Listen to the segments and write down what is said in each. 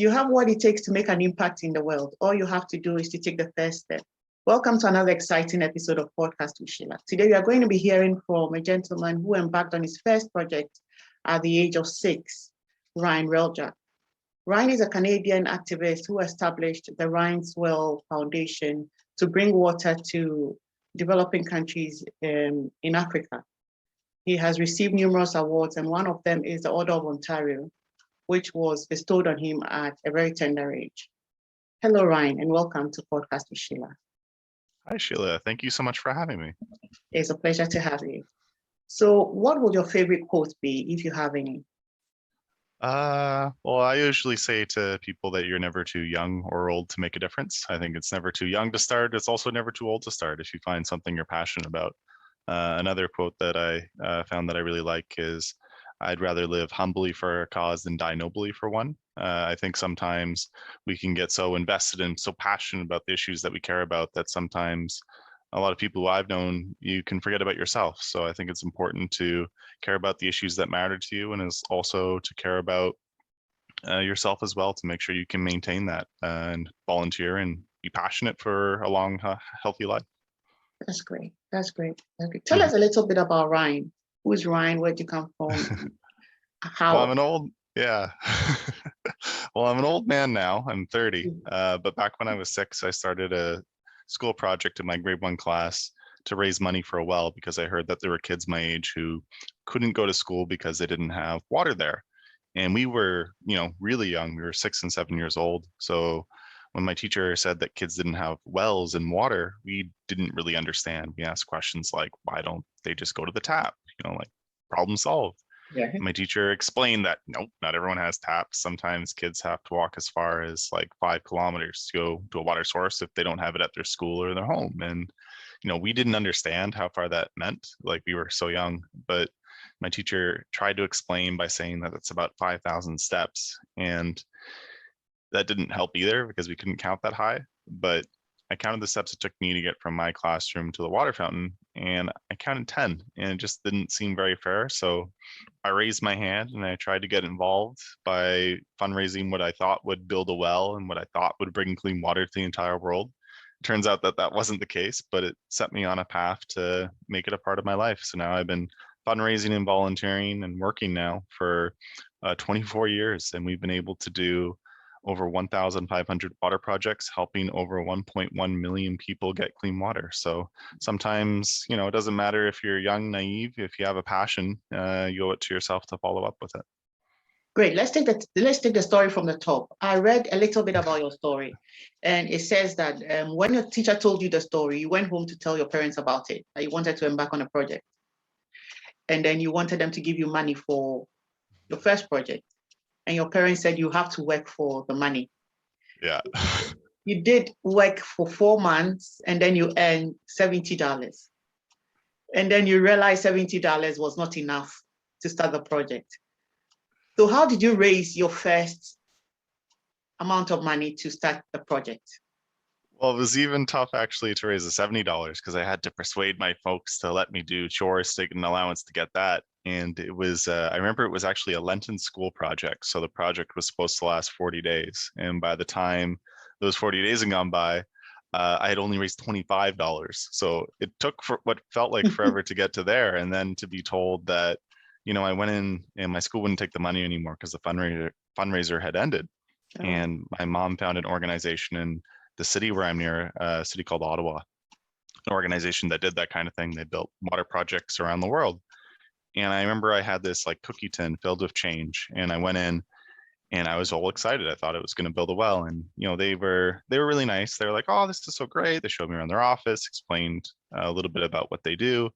You have what it takes to make an impact in the world. All you have to do is to take the first step. Welcome to another exciting episode of Podcast with SHEILA. Today, we are going to be hearing from a gentleman who embarked on his first project at the age of 6, Hreljac. Ryan is a Canadian activist who established the Ryan's Well Foundation to bring water to developing countries in Africa. He has received numerous awards, and one of them is the Order of Ontario, which was bestowed on him at a very tender age. Hello, Ryan, and welcome to Podcast with SHEILA. Hi, SHEILA. Thank you so much for having me. It's a pleasure to have you. So what would your favorite quote be, if you have any? Well, I usually say to people that you're never too young or old to make a difference. I think it's never too young to start. It's also never too old to start if you find something you're passionate about. Another quote that I found that I really like is, I'd rather live humbly for a cause than die nobly for one. I think sometimes we can get so invested and so passionate about the issues that we care about that sometimes a lot of people who I've known, you can forget about yourself. So I think it's important to care about the issues that matter to you, and is also to care about yourself as well, to make sure you can maintain that and volunteer and be passionate for a long, healthy life. That's great. That's great. That's great. Tell us a little bit about Ryan. Who's Ryan? Where'd you come from? How? Well, I'm an old man now. I'm 30. But back when I was 6, I started a school project in my grade 1 class to raise money for a well, because I heard that there were kids my age who couldn't go to school because they didn't have water there. And we were, really young. We were 6 and 7 years old. So when my teacher said that kids didn't have wells and water, we didn't really understand. We asked questions like, why don't they just go to the tap? Problem solved. Yeah. My teacher explained that, nope, not everyone has taps. Sometimes kids have to walk as far as like 5 kilometers to go to a water source if they don't have it at their school or their home. And, we didn't understand how far that meant. Like, we were so young, but my teacher tried to explain by saying that it's about 5,000 steps. And that didn't help either, because we couldn't count that high. But I counted the steps it took me to get from my classroom to the water fountain, and I counted 10, and it just didn't seem very fair. So I raised my hand and I tried to get involved by fundraising what I thought would build a well and what I thought would bring clean water to the entire world. It turns out that that wasn't the case, but it set me on a path to make it a part of my life. So now I've been fundraising and volunteering and working now for 24 years, and we've been able to do over 1,500 water projects, helping over 1.1 million people get clean water. So sometimes, it doesn't matter if you're young, naive. If you have a passion, you owe it to yourself to follow up with it. Great. Let's take the story from the top. I read a little bit about your story, and it says that when your teacher told you the story, you went home to tell your parents about it, that you wanted to embark on a project, and then you wanted them to give you money for your first project. And your parents said you have to work for the money. Yeah. You did work for 4 months, and then you earned $70. And then you realized $70 was not enough to start the project. So how did you raise your first amount of money to start the project? Well, it was even tough actually to raise the $70, because I had to persuade my folks to let me do chores to get an allowance to get that. And it was, I remember it was actually a Lenten school project. So the project was supposed to last 40 days. And by the time those 40 days had gone by, I had only raised $25. So it took for what felt like forever to get to there. And then to be told that, I went in and my school wouldn't take the money anymore because the fundraiser had ended. Oh. And my mom found an organization in the city where I'm near, a city called Ottawa, an organization that did that kind of thing. They built water projects around the world. And I remember I had this like cookie tin filled with change, and I went in and I was all excited. I thought it was going to build a well. And, they were really nice. They were like, oh, this is so great. They showed me around their office, explained a little bit about what they do,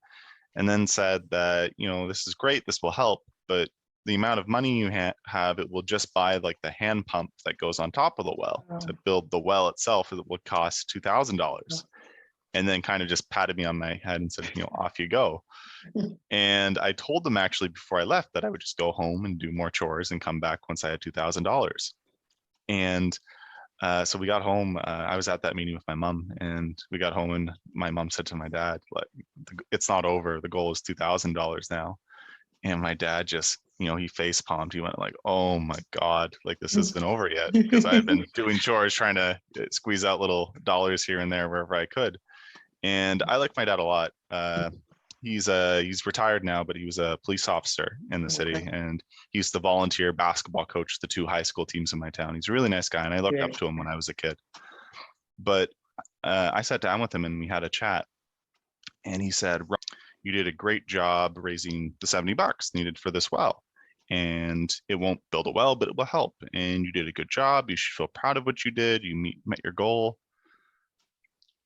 and then said that, this is great. This will help, but the amount of money you have, it will just buy like the hand pump that goes on top of the well. Oh. To build the well itself, it would cost $2,000. Oh. And then kind of just patted me on my head and said, off you go. And I told them actually before I left that I would just go home and do more chores and come back once I had $2,000. And so we got home. I was at that meeting with my mom, and we got home, and my mom said to my dad, like, it's not over. The goal is $2,000 now. And my dad just he face palmed. He went like, "Oh my God, like this isn't over yet." Because I had been doing chores, trying to squeeze out little dollars here and there wherever I could. And I like my dad a lot. He's retired now, but he was a police officer in the city, Okay. and he used to volunteer basketball coach the 2 high school teams in my town. He's a really nice guy, and I looked up to him when I was a kid. But I sat down with him and we had a chat, and he said, "You did a great job raising the $70 needed for this well. And it won't build a well, but it will help. And you did a good job. You should feel proud of what you did. You met your goal.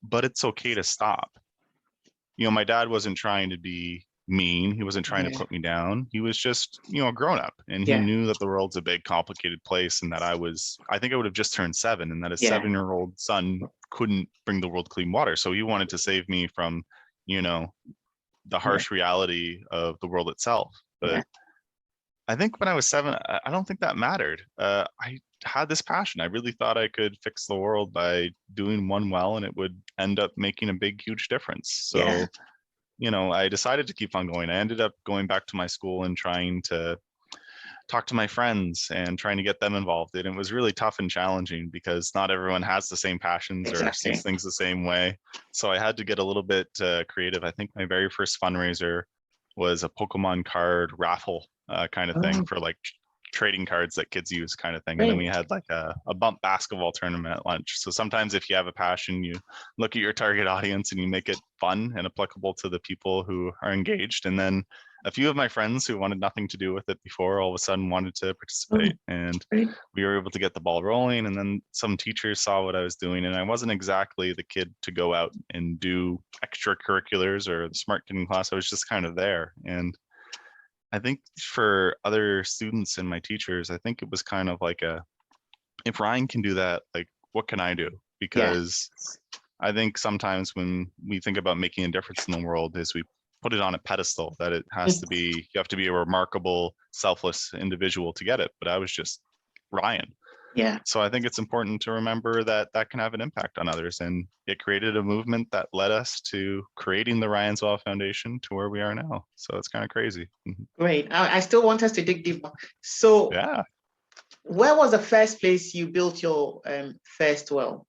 But it's okay to stop." My dad wasn't trying to be mean. He wasn't trying to put me down. He was just, a grown up, and he knew that the world's a big, complicated place, and that I think I would have just turned 7, and that a 7-year-old son couldn't bring the world clean water. So he wanted to save me from, the harsh reality of the world itself. But I think when I was 7, I don't think that mattered. I had this passion. I really thought I could fix the world by doing one well, and it would end up making a big, huge difference. So, I decided to keep on going. I ended up going back to my school and trying to talk to my friends and trying to get them involved. And it was really tough and challenging because not everyone has the same passions or sees things the same way. So I had to get a little bit creative. I think my very first fundraiser was a Pokemon card raffle kind of thing for like trading cards that kids use kind of thing. And then we had like a bump basketball tournament at lunch. So sometimes if you have a passion, you look at your target audience and you make it fun and applicable to the people who are engaged. And then a few of my friends who wanted nothing to do with it before all of a sudden wanted to participate, and we were able to get the ball rolling. And then some teachers saw what I was doing, and I wasn't exactly the kid to go out and do extracurriculars or the smart kid in class. I was just kind of there. And I think for other students and my teachers, I think it was kind of like if Ryan can do that, like what can I do? Because I think sometimes when we think about making a difference in the world is we put it on a pedestal that it has to be, you have to be a remarkable, selfless individual to get it. But I was just Ryan. So I think it's important to remember that that can have an impact on others. And it created a movement that led us to creating the Ryan's Well Foundation to where we are now. So it's kind of crazy. Great. I still want us to dig deeper. So where was the first place you built your first well?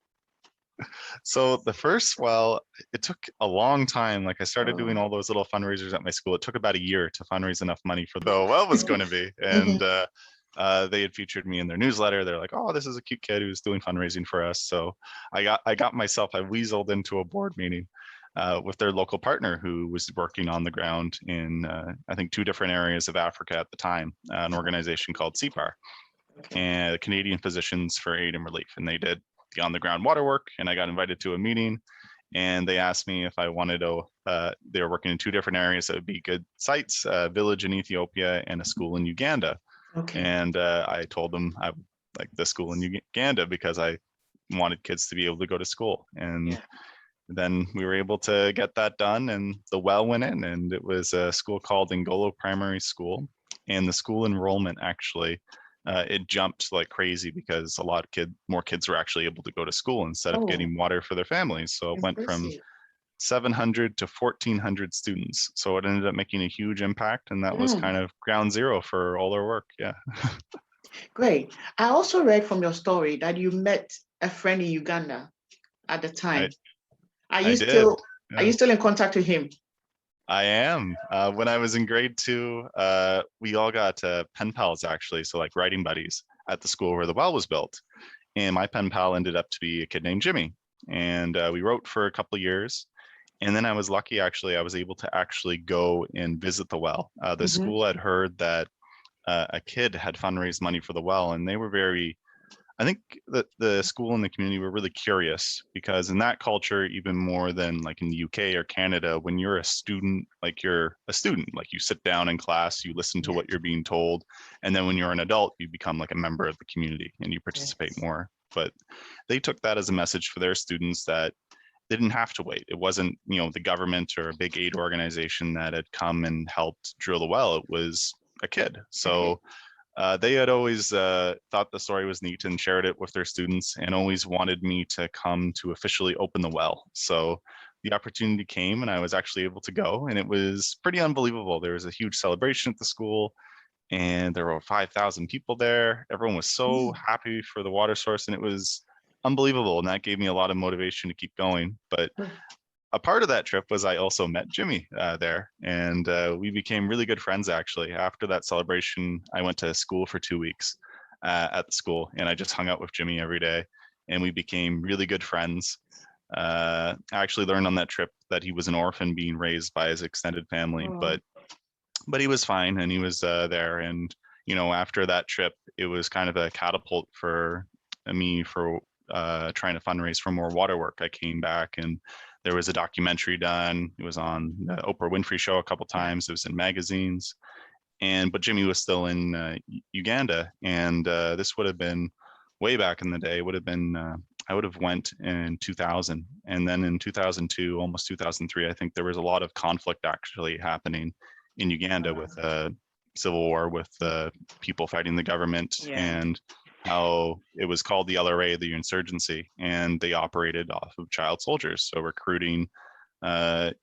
So the first well, it took a long time. Like I started doing all those little fundraisers at my school. It took about a year to fundraise enough money for the well was going to be. And they had featured me in their newsletter. They're like, "Oh, this is a cute kid who's doing fundraising for us." So I weaseled into a board meeting with their local partner who was working on the ground in, I think, 2 different areas of Africa at the time, an organization called CPAR, and Canadian Physicians for Aid and Relief. And they did the on the ground water work, and I got invited to a meeting, and they asked me if I wanted to, they were working in 2 different areas that would be good sites, a village in Ethiopia and a school in Uganda. And I told them I would like the school in Uganda because I wanted kids to be able to go to school. And then we were able to get that done, and the well went in, and it was a school called Ngolo Primary School. And the school enrollment actually, it jumped like crazy because more kids were actually able to go to school instead of getting water for their families. So it went from 700 to 1,400 students. So it ended up making a huge impact, and that was kind of ground zero for all our work. Great. I also read from your story that you met a friend in Uganda at the time. Are you still in contact with him? I am. When I was in grade 2, we all got pen pals actually, so like writing buddies at the school where the well was built. And my pen pal ended up to be a kid named Jimmy. And we wrote for a couple of years. And then I was lucky, actually, I was able to actually go and visit the well. The school had heard that a kid had fundraised money for the well, and they were I think that the school and the community were really curious because in that culture, even more than like in the UK or Canada, when you're a student, like you sit down in class, you listen to what you're being told. And then when you're an adult, you become like a member of the community and you participate more. But they took that as a message for their students that they didn't have to wait. It wasn't, the government or a big aid organization that had come and helped drill the well. It was a kid. So they had always thought the story was neat and shared it with their students and always wanted me to come to officially open the well. So the opportunity came and I was actually able to go, and it was pretty unbelievable. There was a huge celebration at the school, and there were 5,000 people there. Everyone was so happy for the water source, and it was unbelievable. And that gave me a lot of motivation to keep going. But a part of that trip was I also met Jimmy there, and we became really good friends. Actually, after that celebration, I went to school for 2 weeks at the school, and I just hung out with Jimmy every day, and we became really good friends. I actually learned on that trip that he was an orphan being raised by his extended family, but he was fine, and he was there. And after that trip, it was kind of a catapult for me for trying to fundraise for more water work. I came back, and there was a documentary done. It was on the Oprah Winfrey show a couple times. It was in magazines, but Jimmy was still in Uganda, and this would have been way back in the day. It would have been I would have went in 2000, and then in 2002, almost 2003, I think there was a lot of conflict actually happening in Uganda with civil war, with people fighting the government, and how it was called the LRA, the insurgency, and they operated off of child soldiers, so recruiting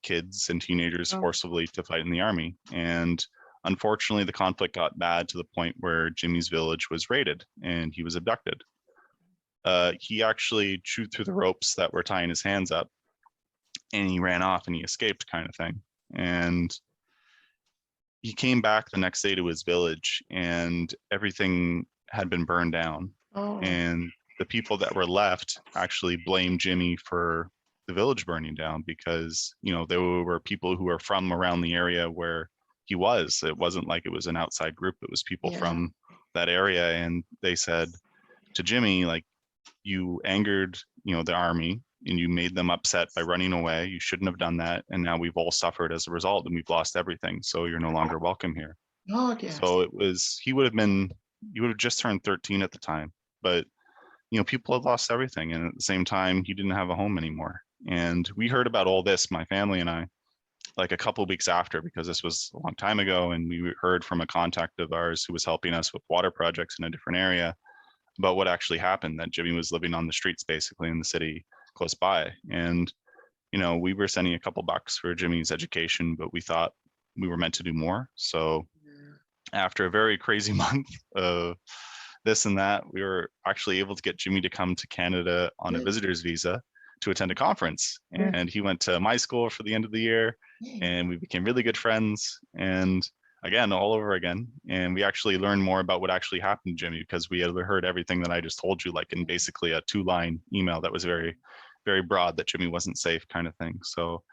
kids and teenagers forcibly to fight in the army. And unfortunately, the conflict got bad to the point where Jimmy's village was raided and he was abducted. He actually chewed through the ropes that were tying his hands up, and he ran off and he escaped, kind of thing. And he came back the next day to his village, and everything had been burned down. And the people that were left actually blamed Jimmy for the village burning down, because there were people who were from around the area where he was. It wasn't like it was an outside group, it was people from that area. And they said to Jimmy, like, you angered the army, and you made them upset by running away. You shouldn't have done that, and now we've all suffered as a result, and we've lost everything, so you're no longer welcome here. So he would have just turned 13 at the time, but people had lost everything, and at the same time he didn't have a home anymore. And we heard about all this, my family and I, like a couple of weeks after, because this was a long time ago, and we heard from a contact of ours who was helping us with water projects in a different area about what actually happened, that Jimmy was living on the streets basically in the city close by. And we were sending a couple bucks for Jimmy's education, but we thought we were meant to do more. So after a very crazy month of this and that, we were actually able to get Jimmy to come to Canada on a visitor's visa to attend a conference. And he went to my school for the end of the year, and we became really good friends, and again, all over again. And we actually learned more about what actually happened to Jimmy, because we had heard everything that I just told you, like in basically a 2-line email that was very, very broad, that Jimmy wasn't safe, kind of thing. So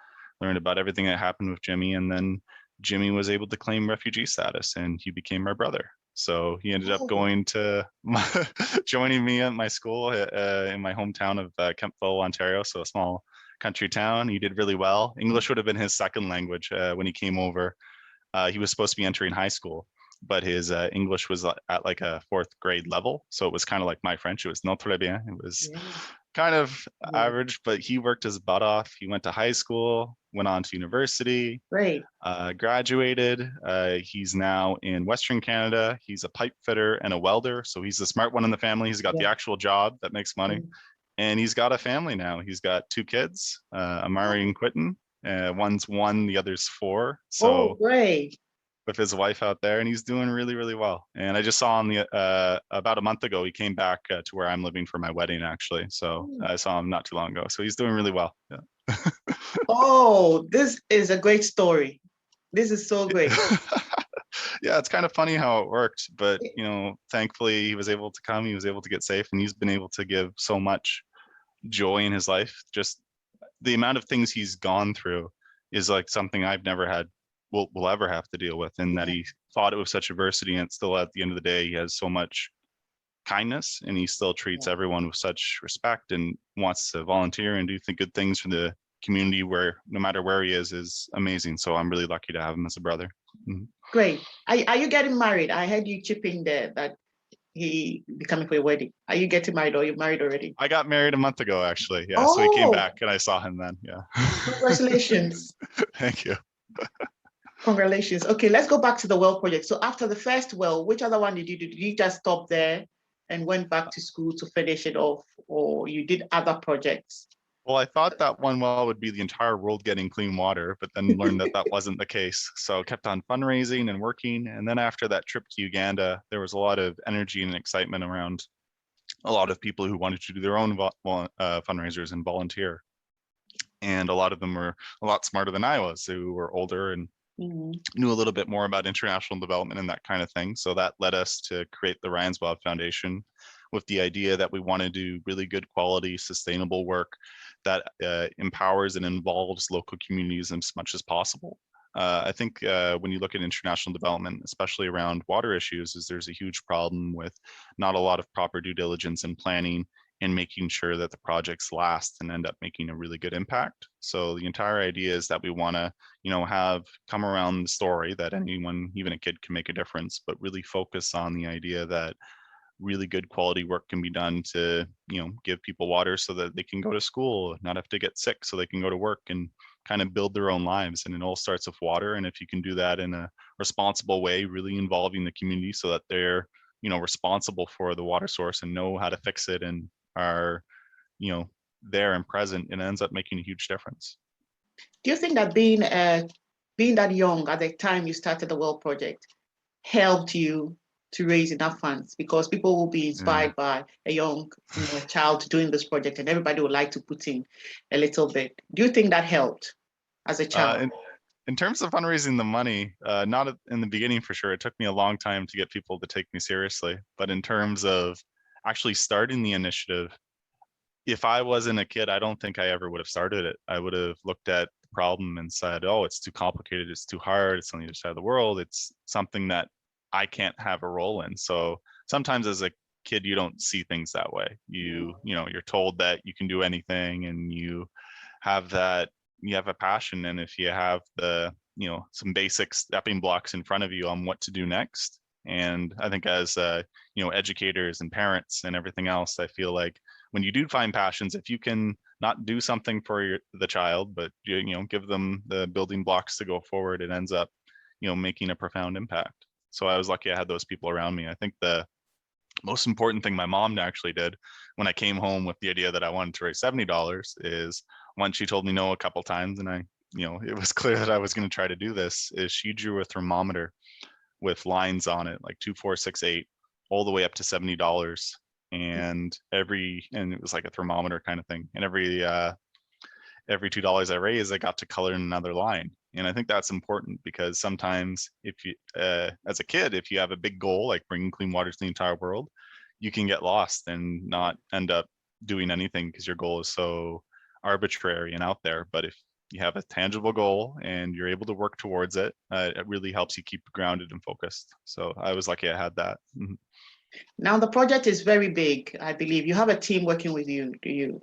learned about everything that happened with Jimmy, and then Jimmy was able to claim refugee status, and he became my brother. So he ended up going to joining me at my school in my hometown of Kemptville, Ontario, so a small country town. He did really well. English would have been his second language when he came over. He was supposed to be entering high school, but his English was at like a 4th grade level. So it was kind of like my French. It was non très bien. It was kind of average, but he worked his butt off. He went to high school, went on to university, graduated. He's now in Western Canada. He's a pipe fitter and a welder. So he's the smart one in the family. He's got the actual job that makes money. And he's got a family now. He's got 2 kids, Amari and Quentin. One's 1, the other's 4. So great. With his wife out there, and he's doing really, really well. And I just saw him about a month ago. He came back to where I'm living for my wedding, actually. So I saw him not too long ago. So he's doing really well. This is a great story. This is so great. Yeah, it's kind of funny how it worked, but thankfully he was able to come. He was able to get safe, and he's been able to give so much joy in his life. Just the amount of things he's gone through is like something I've never had, will ever have to deal with, and that he fought it with such adversity, and still at the end of the day, he has so much kindness, and he still treats everyone with such respect, and wants to volunteer and do good things for the community, where no matter where he is amazing. So I'm really lucky to have him as a brother. Great. Are you getting married? I heard you chip in there that he be coming for your wedding. Are you getting married, or are you married already? I got married a month ago, actually. Yeah. So he came back, and I saw him then. Yeah. Congratulations. Thank you. Congratulations. Okay, let's go back to the well project. So after the first well, which other one did you do? Did you just stop there and went back to school to finish it off, or you did other projects? Well, I thought that one well would be the entire world getting clean water, but then learned that that wasn't the case. So kept on fundraising and working. And then after that trip to Uganda, there was a lot of energy and excitement around a lot of people who wanted to do their own fundraisers and volunteer. And a lot of them were a lot smarter than I was, who were older and knew a little bit more about international development and that kind of thing. So that led us to create the Ryan's Wild Foundation with the idea that we want to do really good quality, sustainable work that empowers and involves local communities as much as possible. I think when you look at international development, especially around water issues, is there's a huge problem with not a lot of proper due diligence and planning and making sure that the projects last and end up making a really good impact. So the entire idea is that we want to, have come around the story that anyone, even a kid, can make a difference, but really focus on the idea that really good quality work can be done to, give people water so that they can go to school, not have to get sick, so they can go to work and kind of build their own lives. And it all starts with water. And if you can do that in a responsible way, really involving the community so that they're, responsible for the water source and know how to fix it and are, there and present, it ends up making a huge difference. Do you think that being that young at the time you started the Well Project helped you to raise enough funds? Because people will be inspired by a young child doing this project, and everybody would like to put in a little bit. Do you think that helped as a child? In terms of fundraising the money, not in the beginning for sure. It took me a long time to get people to take me seriously. But in terms of actually starting the initiative, if I wasn't a kid, I don't think I ever would have started it. I would have looked at the problem and said, oh, it's too complicated, it's too hard, it's on the other side of the world, it's something that I can't have a role in. So sometimes as a kid, you don't see things that way. You're told that you can do anything and you have a passion. And if you have the, some basic stepping blocks in front of you on what to do next. And I think as, educators and parents and everything else, I feel like when you do find passions, if you can not do something for the child, but, give them the building blocks to go forward, it ends up, making a profound impact. So I was lucky I had those people around me. I think the most important thing my mom actually did when I came home with the idea that I wanted to raise $70 is once she told me no a couple times and it was clear that I was going to try to do this, is she drew a thermometer with lines on it, like 2, 4, 6, 8, all the way up to $70. And it was like a thermometer kind of thing. And every $2 I raised, I got to color in another line. And I think that's important because sometimes if you, as a kid, if you have a big goal, like bringing clean water to the entire world, you can get lost and not end up doing anything because your goal is so arbitrary and out there. But if you have a tangible goal and you're able to work towards it, it really helps you keep grounded and focused. So I was lucky I had that. Mm-hmm. Now the project is very big, I believe. You have a team working with you, do you?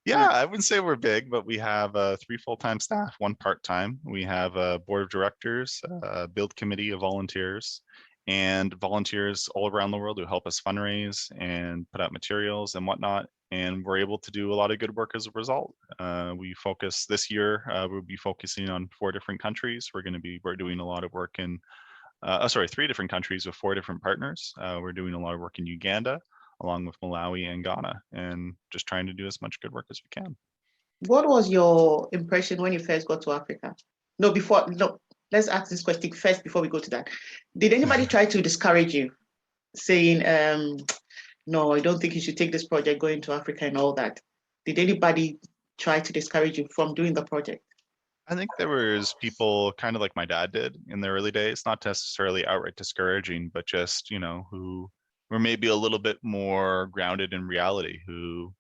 Yeah, I wouldn't say we're big, but we have 3 full-time staff, 1 part-time. We have a board of directors, a build committee of volunteers, and volunteers all around the world who help us fundraise and put out materials and whatnot. And we're able to do a lot of good work as a result. We focus this year, we'll be focusing on 4 different countries. We're doing a lot of work in, 3 different countries with 4 different partners. We're doing a lot of work in Uganda, along with Malawi and Ghana, and just trying to do as much good work as we can. What was your impression when you first got to Africa? Let's ask this question first before we go to that. Did anybody try to discourage you, saying, no, I don't think you should take this project, going to Africa and all that? Did anybody try to discourage you from doing the project? I think there was people kind of like my dad did in the early days, not necessarily outright discouraging, but just, who were maybe a little bit more grounded in reality, who,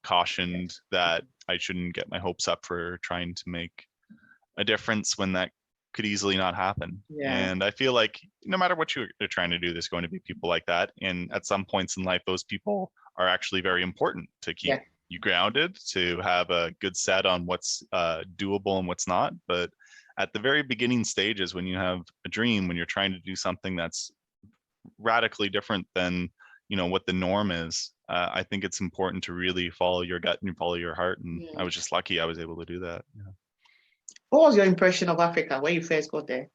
cautioned that I shouldn't get my hopes up for trying to make a difference when that could easily not happen. Yeah. And I feel like no matter what you're trying to do, there's going to be people like that. And at some points in life, those people are actually very important to keep you grounded, to have a good set on what's doable and what's not. But at the very beginning stages, when you have a dream, when you're trying to do something that's radically different than what the norm is, I think it's important to really follow your gut and follow your heart. And I was just lucky I was able to do that. Yeah. What was your impression of Africa when you first got there?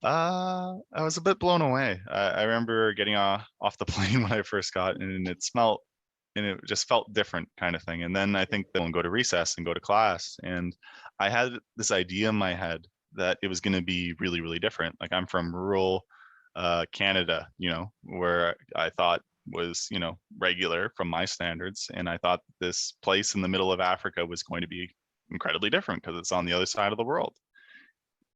I was a bit blown away. I remember getting off the plane when I first got, and it smelled and it just felt different kind of thing. And then I think they'll go to recess and go to class. And I had this idea in my head that it was going to be really, really different. Like I'm from rural Canada, where I thought was, regular from my standards. And I thought this place in the middle of Africa was going to be incredibly different because it's on the other side of the world.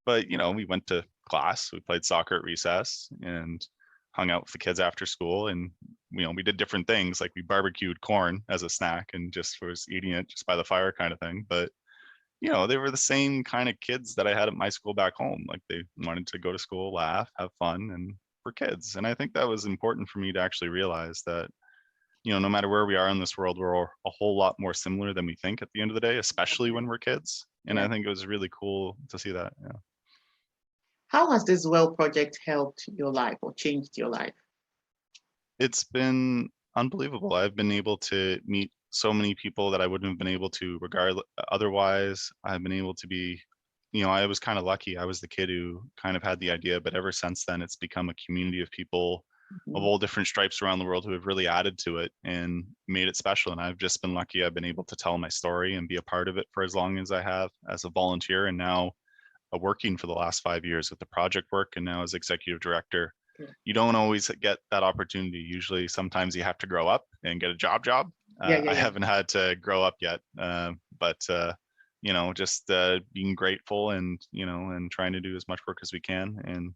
But, we went to class, we played soccer at recess and hung out with the kids after school. And, we did different things, like we barbecued corn as a snack and just was eating it just by the fire kind of thing. But, they were the same kind of kids that I had at my school back home. Like they wanted to go to school, laugh, have fun, and were kids. And I think that was important for me to actually realize that, no matter where we are in this world, we're a whole lot more similar than we think at the end of the day, especially when we're kids. And I think it was really cool to see that. Yeah. How has this WELL project helped your life or changed your life? It's been unbelievable. I've been able to meet so many people that I wouldn't have been able to otherwise. I've been able to be, I was kind of lucky. I was the kid who kind of had the idea, but ever since then, it's become a community of people of all different stripes around the world who have really added to it and made it special. And I've just been lucky. I've been able to tell my story and be a part of it for as long as I have as a volunteer, and now working for the last 5 years with the project work, and now as executive director. You don't always get that opportunity. Usually, sometimes you have to grow up and get a job. I haven't had to grow up yet, but just being grateful and and trying to do as much work as we can. And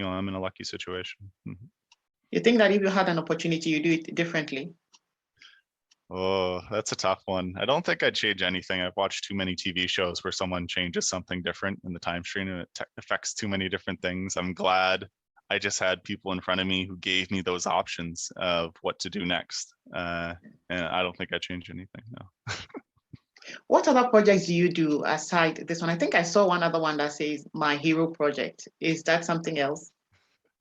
I'm in a lucky situation. You think that if you had an opportunity, you do it differently? Oh, that's a tough one. I don't think I'd change anything. I've watched too many TV shows where someone changes something different in the time stream and it affects too many different things. I'm glad I just had people in front of me who gave me those options of what to do next. And I don't think I'd change anything, no. What other projects do you do aside this one? I think I saw one other one that says My Hero Project. Is that something else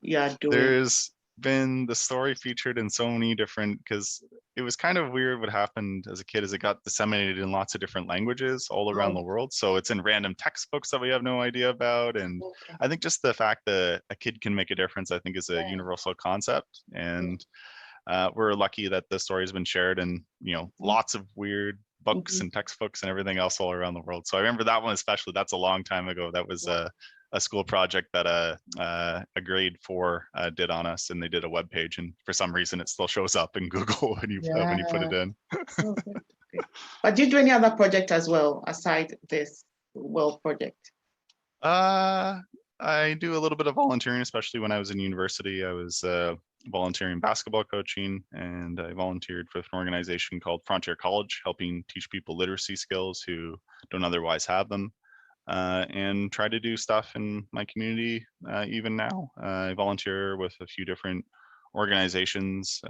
you are doing? There's been the story featured in so many different, because it was kind of weird what happened as a kid as it got disseminated in lots of different languages all around the world. So it's in random textbooks that we have no idea about. And I think just the fact that a kid can make a difference, I think is a universal concept. And we're lucky that the story has been shared in, lots of weird books and textbooks and everything else all around the world. So I remember that one especially. That's a long time ago. That was a school project that a grade 4 did on us, and they did a web page, and for some reason it still shows up in Google when you put it in. Okay. But do you do any other project as well aside this WELL project? I do a little bit of volunteering, especially when I was in university. I was volunteering basketball coaching, and I volunteered with an organization called Frontier College, helping teach people literacy skills who don't otherwise have them. And try to do stuff in my community even now. I volunteer with a few different organizations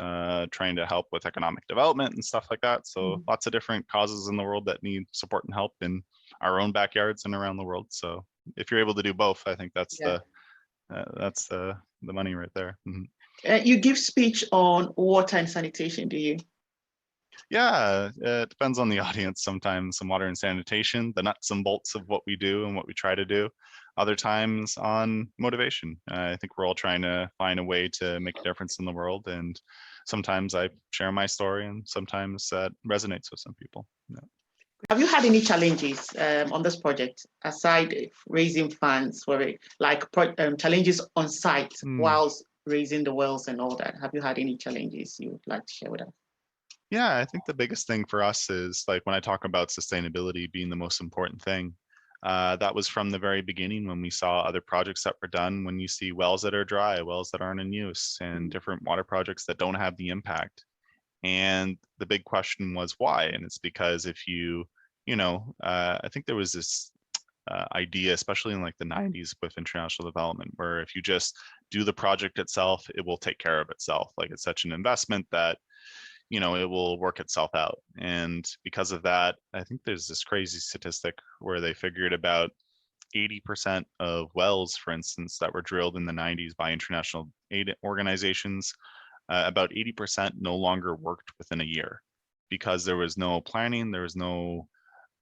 trying to help with economic development and stuff like that. So lots of different causes in the world that need support and help in our own backyards and around the world. So if you're able to do both, I think that's the money right there. You give speech on water and sanitation, do you? Yeah, it depends on the audience. Sometimes some water and sanitation, the nuts and bolts of what we do and what we try to do. Other times on motivation. I think we're all trying to find a way to make a difference in the world. And sometimes I share my story, and sometimes that resonates with some people. Yeah. Have you had any challenges on this project aside raising funds for it, like challenges on site whilst raising the wells and all that? Have you had any challenges you would like to share with us? Yeah, I think the biggest thing for us is, like, when I talk about sustainability being the most important thing, that was from the very beginning when we saw other projects that were done. When you see wells that are dry, wells that aren't in use, and different water projects that don't have the impact. And the big question was why? And it's because if I think there was this idea, especially in like the 90s with international development, where if you just do the project itself, it will take care of itself. Like, it's such an investment that it will work itself out. And because of that, I think there's this crazy statistic where they figured about 80% of wells, for instance, that were drilled in the 90s by international aid organizations, about 80% no longer worked within a year because there was no planning, there was no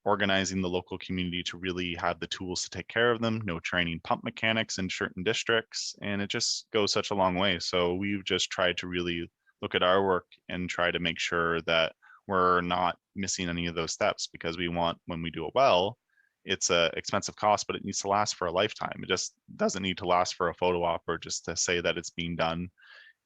organizing the local community to really have the tools to take care of them, no training pump mechanics in certain districts, and it just goes such a long way. So we've just tried to really look at our work and try to make sure that we're not missing any of those steps, because we want, when we do a well, it's a expensive cost, but it needs to last for a lifetime. It just doesn't need to last for a photo op or just to say that it's being done.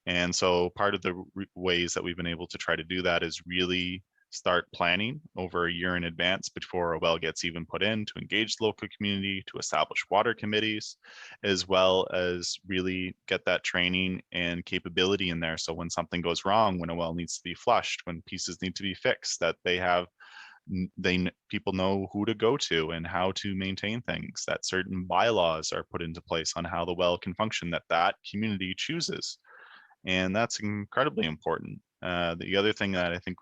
And so part of the ways that we've been able to try to do that is really start planning over a year in advance before a well gets even put in, to engage the local community, to establish water committees, as well as really get that training and capability in there. So when something goes wrong, when a well needs to be flushed, when pieces need to be fixed, that they have people know who to go to and how to maintain things, that certain bylaws are put into place on how the well can function, that community chooses. And that's incredibly important. The other thing that I think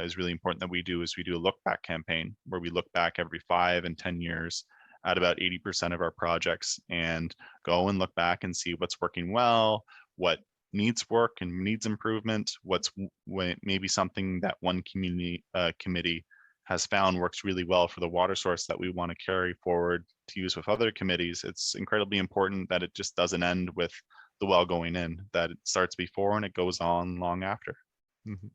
is really important that we do is we do a look back campaign, where we look back every 5 and 10 years at about 80% of our projects, and go and look back and see what's working well, what needs work and needs improvement, what's maybe something that one community committee has found works really well for the water source that we want to carry forward to use with other committees. It's incredibly important that it just doesn't end with the well going in, that it starts before and it goes on long after. Mm-hmm.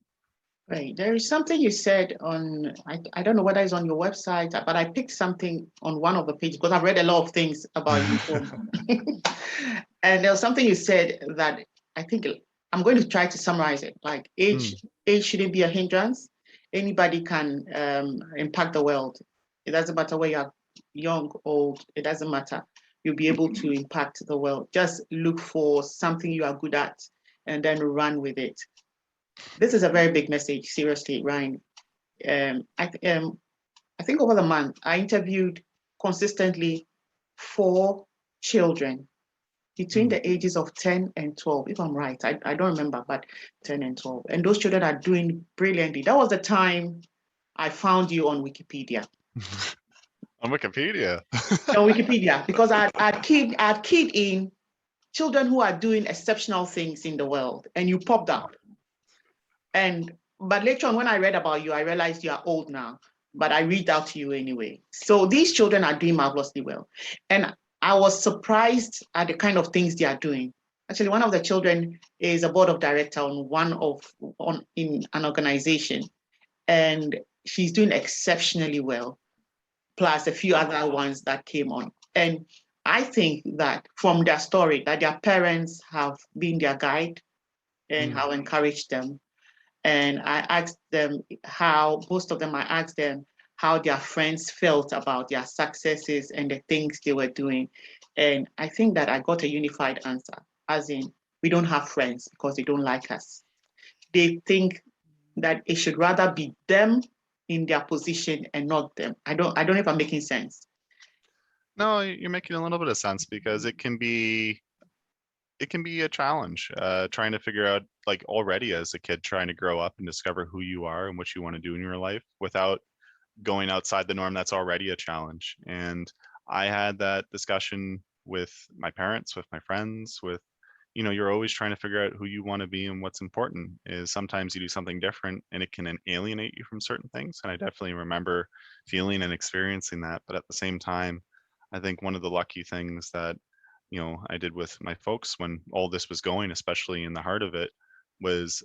Right. There is something you said on, I don't know whether it's on your website, but I picked something on one of the pages because I've read a lot of things about you. And there was something you said that I think I'm going to try to summarize it. Like age shouldn't be a hindrance. Anybody can impact the world. It doesn't matter where you're young, old, it doesn't matter. You'll be able to impact the world. Just look for something you are good at and then run with it. This is a very big message, seriously, Ryan. I think over the month, I interviewed consistently 4 children between the ages of 10 and 12, if I'm right. I don't remember, but 10 and 12. And those children are doing brilliantly. That was the time I found you on Wikipedia. On Wikipedia? On Wikipedia, because I'd keyed in children who are doing exceptional things in the world, and you popped up. But later on, when I read about you, I realized you are old now, but I reached out to you anyway. So these children are doing marvelously well. And I was surprised at the kind of things they are doing. Actually, one of the children is a board of director in an organization, and she's doing exceptionally well, plus a few other ones that came on. And I think that from their story, that their parents have been their guide and have encouraged them. And I asked them most of them, I asked them how their friends felt about their successes and the things they were doing. And I think that I got a unified answer, as in, we don't have friends because they don't like us. They think that it should rather be them in their position and not them. I don't know if I'm making sense. No, you're making a little bit of sense, because it can be a challenge trying to figure out, like, already as a kid, trying to grow up and discover who you are and what you want to do in your life without going outside the norm. That's already a challenge. And I had that discussion with my parents, with my friends, with, you're always trying to figure out who you want to be, and what's important is sometimes you do something different and it can alienate you from certain things. And I definitely remember feeling and experiencing that. But at the same time, I think one of the lucky things that I did with my folks when all this was going, especially in the heart of it, was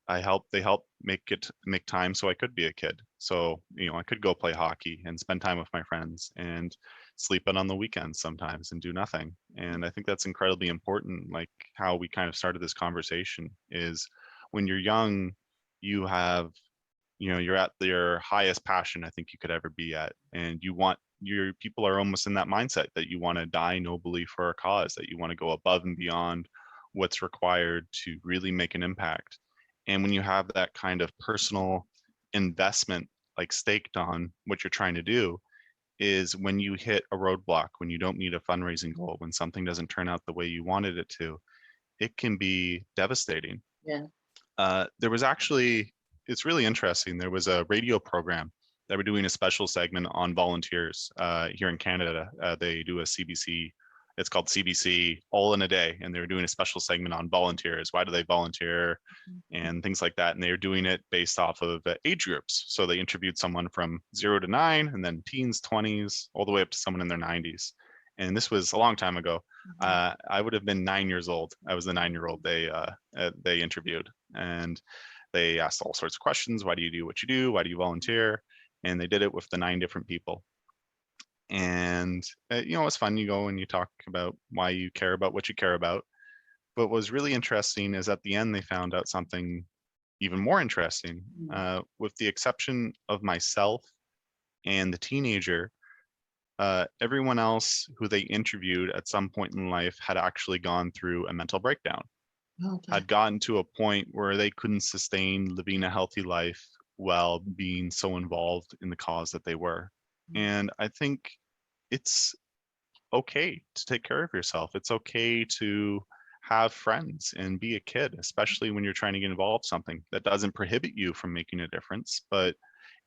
they helped make time so I could be a kid. So, I could go play hockey and spend time with my friends and sleep in on the weekends sometimes and do nothing. And I think that's incredibly important. Like how we kind of started this conversation is, when you're young, you have, you're at your highest passion I think you could ever be at. And your people are almost in that mindset that you want to die nobly for a cause, that you want to go above and beyond what's required to really make an impact. And when you have that kind of personal investment, like staked on what you're trying to do, is when you hit a roadblock, when you don't meet a fundraising goal, when something doesn't turn out the way you wanted it to, it can be devastating. Yeah. There was actually, it's really interesting. There was a radio program that were doing a special segment on volunteers here in Canada. They do a CBC, it's called CBC All in a Day, and they were doing a special segment on volunteers. Why do they volunteer and things like that? And they were doing it based off of age groups. So they interviewed someone from 0 to 9, and then teens, 20s, all the way up to someone in their 90s. And this was a long time ago. I would have been 9 years old. I was the 9-year-old they interviewed, and they asked all sorts of questions. Why do you do what you do? Why do you volunteer? And they did it with the 9 different people. And it's fun. You go and you talk about why you care about what you care about. But what was really interesting is at the end, they found out something even more interesting. With the exception of myself and the teenager, everyone else who they interviewed at some point in life had actually gone through a mental breakdown, had gotten to a point where they couldn't sustain living a healthy life while being so involved in the cause that they were. And I think it's okay to take care of yourself. It's okay to have friends and be a kid, especially when you're trying to get involved in something that doesn't prohibit you from making a difference. But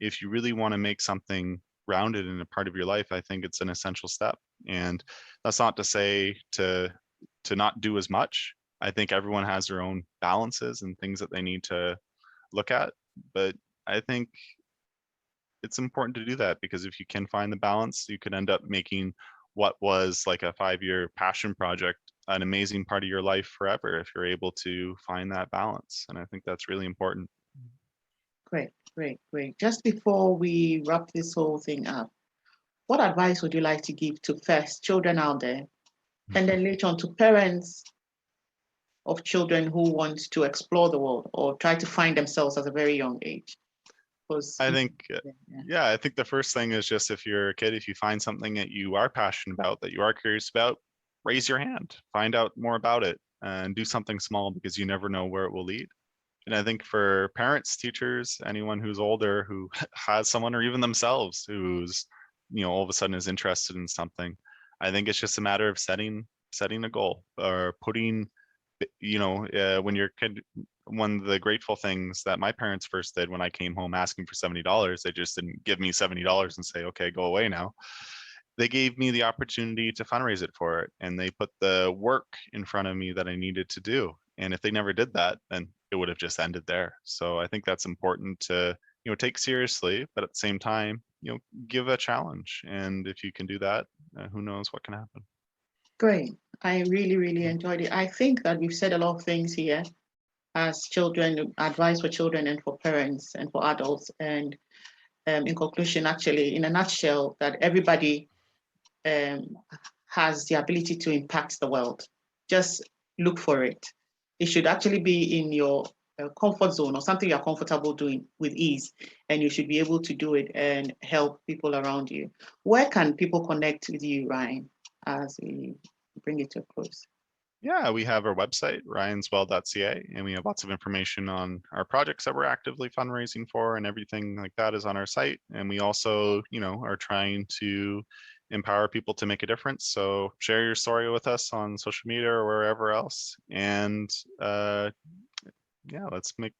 if you really want to make something rounded in a part of your life, I think it's an essential step. And that's not to say to not do as much. I think everyone has their own balances and things that they need to look at. But I think it's important to do that, because if you can find the balance, you could end up making what was like a 5-year passion project an amazing part of your life forever if you're able to find that balance. And I think that's really important. Great. Just before we wrap this whole thing up, what advice would you like to give to first children out there, and then later on to parents of children who want to explore the world or try to find themselves at a very young age? I think, I think the first thing is just, if you're a kid, if you find something that you are passionate about, that you are curious about, raise your hand, find out more about it, and do something small, because you never know where it will lead. And I think for parents, teachers, anyone who's older, who has someone, or even themselves, who's, all of a sudden is interested in something, I think it's just a matter of setting a goal, or putting, when you're a kid, one of the grateful things that my parents first did when I came home asking for $70, they just didn't give me $70 and say, okay, go away now. They gave me the opportunity to fundraise it for it, and they put the work in front of me that I needed to do. And if they never did that, then it would have just ended there. So I think that's important to, take seriously, but at the same time, give a challenge. And if you can do that, who knows what can happen. Great. I really enjoyed it. I think that we've said a lot of things here as children, advice for children and for parents and for adults. And in conclusion, actually, in a nutshell, that everybody has the ability to impact the world. Just look for it. It should actually be in your comfort zone, or something you're comfortable doing with ease, and you should be able to do it and help people around you. Where can people connect with you, Ryan, as we bring it to a close? Yeah, we have our website, ryanswell.ca, and we have lots of information on our projects that we're actively fundraising for, and everything like that is on our site. And we also, are trying to empower people to make a difference. So share your story with us on social media or wherever else. And let's make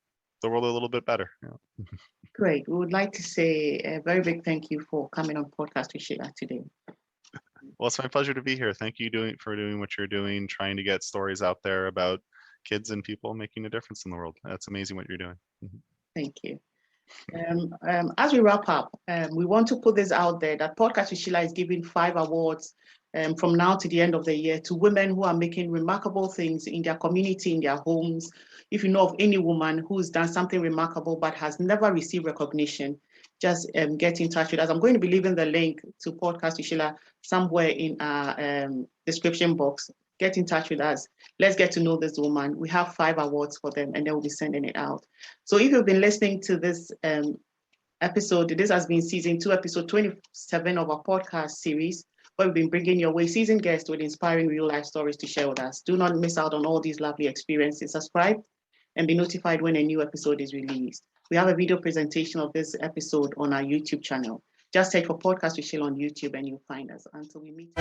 the world a little bit better. Great. We would like to say a very big thank you for coming on Podcast with SHEILA today. Well, it's my pleasure to be here. Thank you for doing what you're doing, trying to get stories out there about kids and people making a difference in the world. That's amazing what you're doing. Thank you. As we wrap up, we want to put this out there that Podcast with SHEILA is giving 5 awards from now to the end of the year to women who are making remarkable things in their community, in their homes. If you know of any woman who's done something remarkable but has never received recognition, just get in touch with us. I'm going to be leaving the link to Podcast with SHEILA somewhere in our description box. Get in touch with us. Let's get to know this woman. We have 5 awards for them, and then we'll be sending it out. So if you've been listening to this episode, this has been season 2, episode 27 of our podcast series, where we've been bringing your way seasoned guests with inspiring real life stories to share with us. Do not miss out on all these lovely experiences. Subscribe and be notified when a new episode is released. We have a video presentation of this episode on our YouTube channel. Just search for Podcast with SHEILA on YouTube and you'll find us. Until we meet.